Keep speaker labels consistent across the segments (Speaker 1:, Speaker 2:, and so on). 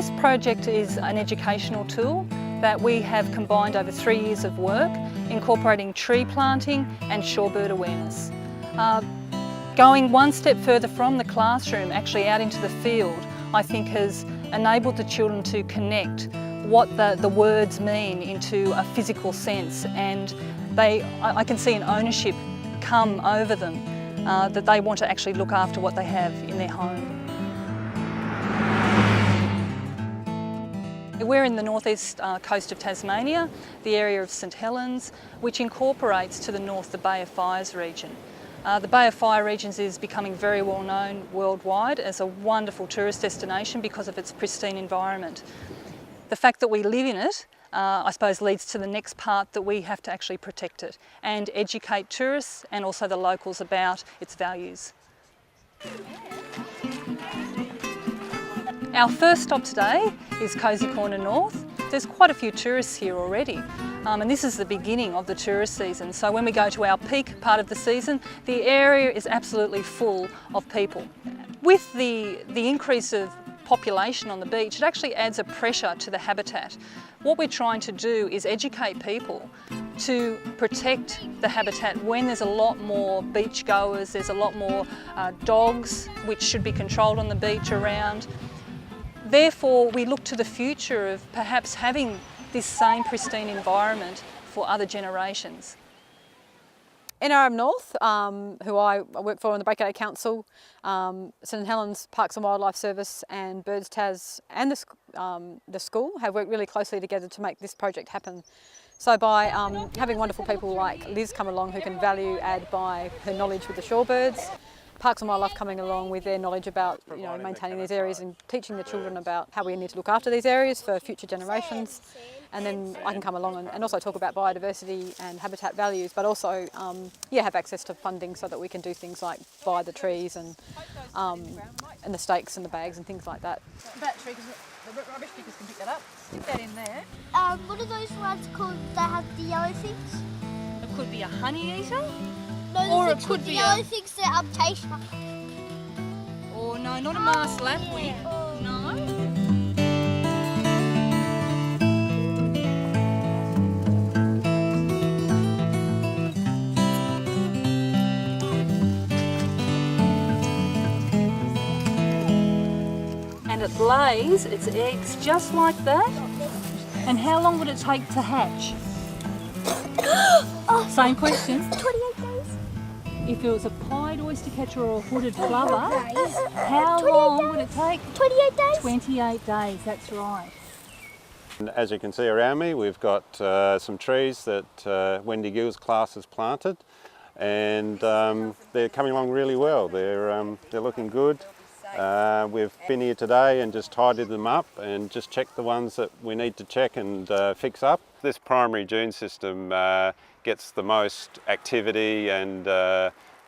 Speaker 1: This project is an educational tool that we have combined over 3 years of work, incorporating tree planting and shorebird awareness. Going one step further from the classroom, actually out into the field, I think has enabled the children to connect what the words mean into a physical sense, and I can see an ownership come over them, that they want to actually look after what they have in their home. We're in the northeast coast of Tasmania, the area of St Helens, which incorporates to the north the Bay of Fires region. The Bay of Fire regions is becoming very well known worldwide as a wonderful tourist destination because of its pristine environment. The fact that we live in it, I suppose, leads to the next part, that we have to actually protect it and educate tourists and also the locals about its values. Our first stop today is Cosy Corner North. There's quite a few tourists here already, and this is the beginning of the tourist season. So when we go to our peak part of the season, the area is absolutely full of people. With the increase of population on the beach, it actually adds a pressure to the habitat. What we're trying to do is educate people to protect the habitat when there's a lot more beach goers, there's a lot more dogs which should be controlled on the beach around. Therefore, we look to the future of perhaps having this same pristine environment for other generations.
Speaker 2: NRM North, who I work for in the Breakaway Council, St Helens Parks and Wildlife Service and Birds Tas and the school have worked really closely together to make this project happen. So by having wonderful people like Liz come along who can value add by her knowledge with the shorebirds, Parks and Wildlife coming along with their knowledge about maintaining these areas and teaching the children about how we need to look after these areas for future generations. And then I can come along and also talk about biodiversity and habitat values, but also have access to funding so that we can do things like buy the trees and the stakes and the bags and things like that.
Speaker 3: That tree, because the rubbish pickers can pick that up. Stick that in there.
Speaker 4: What are those ones called that have the yellow things?
Speaker 1: It could be a honey eater.
Speaker 4: No,
Speaker 1: Or it could be
Speaker 4: yellow things that are Tasia.
Speaker 1: Or no, not a Mars lapwing. No. And it lays its eggs just like that. And how long would it take to hatch? Same question.
Speaker 4: 28 days.
Speaker 1: If it was a pied oyster catcher or a hooded plover, how long would it take?
Speaker 4: 28 days.
Speaker 1: 28 days, that's right.
Speaker 5: And as you can see around me, we've got some trees that Wendy Gill's class has planted, and they're coming along really well. They're looking good. We've been here today and just tidied them up and just checked the ones that we need to check and fix up. This primary dune system gets the most activity and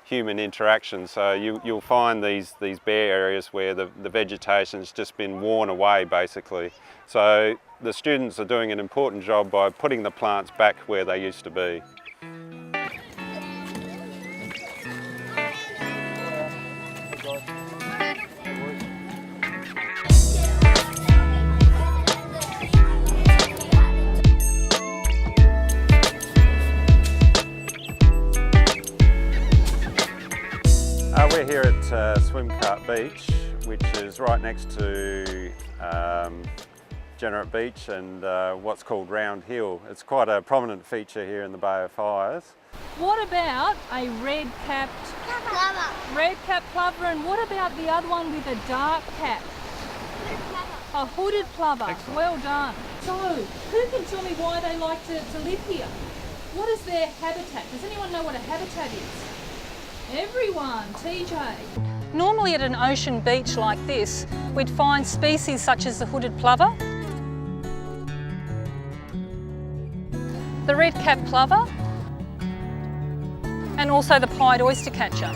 Speaker 5: human interaction, so you'll find these bare areas where the vegetation's just been worn away basically. So the students are doing an important job by putting the plants back where they used to be. We're here at Swimcart Beach, which is right next to Generate Beach and what's called Round Hill. It's quite a prominent feature here in the Bay of Fires.
Speaker 1: What about a red-capped plover, and what about the other one with a dark cap? A hooded plover. Excellent. Well done. So, who can tell me why they like to live here? What is their habitat? Does anyone know what a habitat is? Everyone, TJ. Normally at an ocean beach like this, we'd find species such as the hooded plover, the red-capped plover, and also the pied oyster catcher.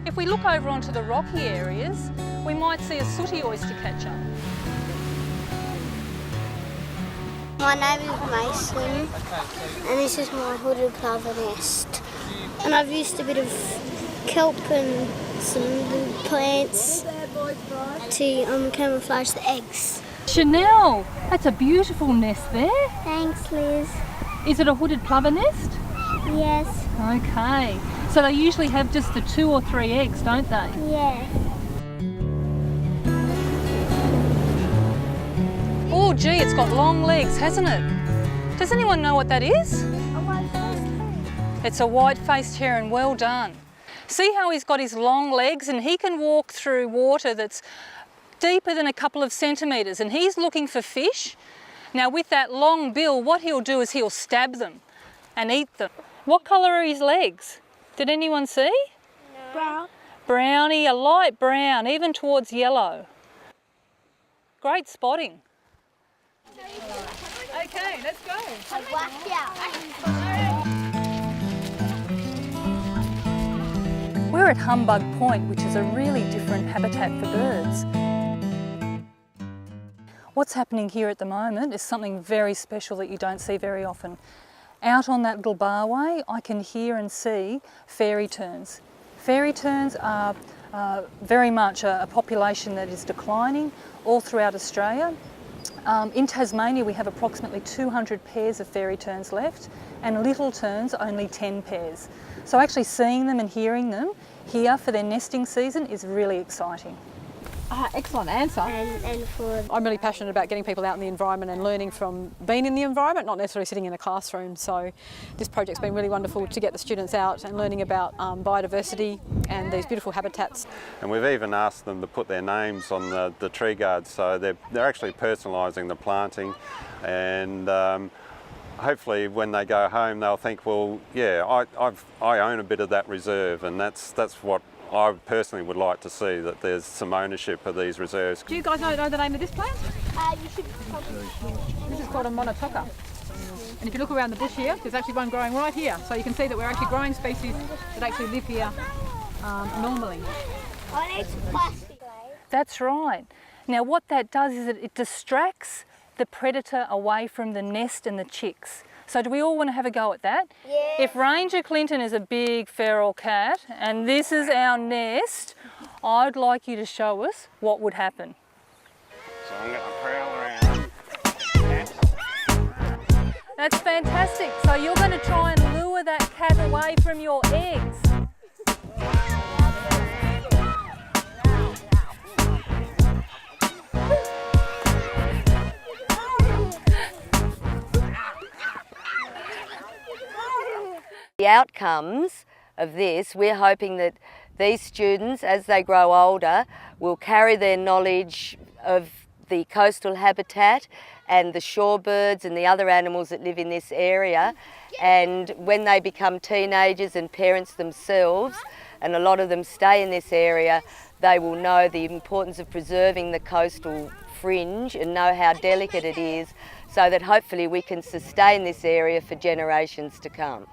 Speaker 1: If we look over onto the rocky areas, we might see a sooty oyster catcher.
Speaker 4: My name is Mason, and this is my hooded plover nest. And I've used a bit of kelp and some little plants to camouflage the eggs.
Speaker 1: Chanel, that's a beautiful nest there.
Speaker 4: Thanks, Liz.
Speaker 1: Is it a hooded plover nest?
Speaker 4: Yes.
Speaker 1: Okay. So they usually have just the 2 or 3 eggs, don't they?
Speaker 4: Yeah.
Speaker 1: Oh gee, it's got long legs, hasn't it? Does anyone know what that is? It's a white-faced heron, well done. See how he's got his long legs and he can walk through water that's deeper than a couple of centimetres and he's looking for fish. Now with that long bill, what he'll do is he'll stab them and eat them. What colour are his legs? Did anyone see?
Speaker 4: No. Brown.
Speaker 1: Browny, a light brown, even towards yellow. Great spotting.
Speaker 3: Okay, let's go.
Speaker 1: We're at Humbug Point, which is a really different habitat for birds. What's happening here at the moment is something very special that you don't see very often. Out on that little barway, I can hear and see fairy terns. Fairy terns are very much a population that is declining all throughout Australia. In Tasmania we have approximately 200 pairs of fairy terns left and little terns only 10 pairs. So actually seeing them and hearing them here for their nesting season is really exciting.
Speaker 2: Excellent answer. I'm really passionate about getting people out in the environment and learning from being in the environment, not necessarily sitting in a classroom. So this project's been really wonderful to get the students out and learning about biodiversity and these beautiful habitats.
Speaker 5: And we've even asked them to put their names on the tree guards, so they're actually personalising the planting, and hopefully when they go home they'll think, well, yeah, I own a bit of that reserve, and that's what I personally would like to see, that there's some ownership of these reserves.
Speaker 2: Do you guys know the name of this plant?
Speaker 4: You should probably.
Speaker 2: This is called a monotoca. And if you look around the bush here, there's actually one growing right here. So you can see that we're actually growing species that actually live here normally.
Speaker 1: That's right. Now what that does is it distracts the predator away from the nest and the chicks. So do we all want to have a go at that?
Speaker 4: Yeah.
Speaker 1: If Ranger Clinton is a big feral cat and this is our nest, I'd like you to show us what would happen.
Speaker 5: So I'm going to prowl around.
Speaker 1: That's fantastic. So you're going to try and lure that cat away from your eggs.
Speaker 6: The outcomes of this, we're hoping that these students, as they grow older, will carry their knowledge of the coastal habitat and the shorebirds and the other animals that live in this area, and when they become teenagers and parents themselves, and a lot of them stay in this area, they will know the importance of preserving the coastal fringe and know how delicate it is, so that hopefully we can sustain this area for generations to come.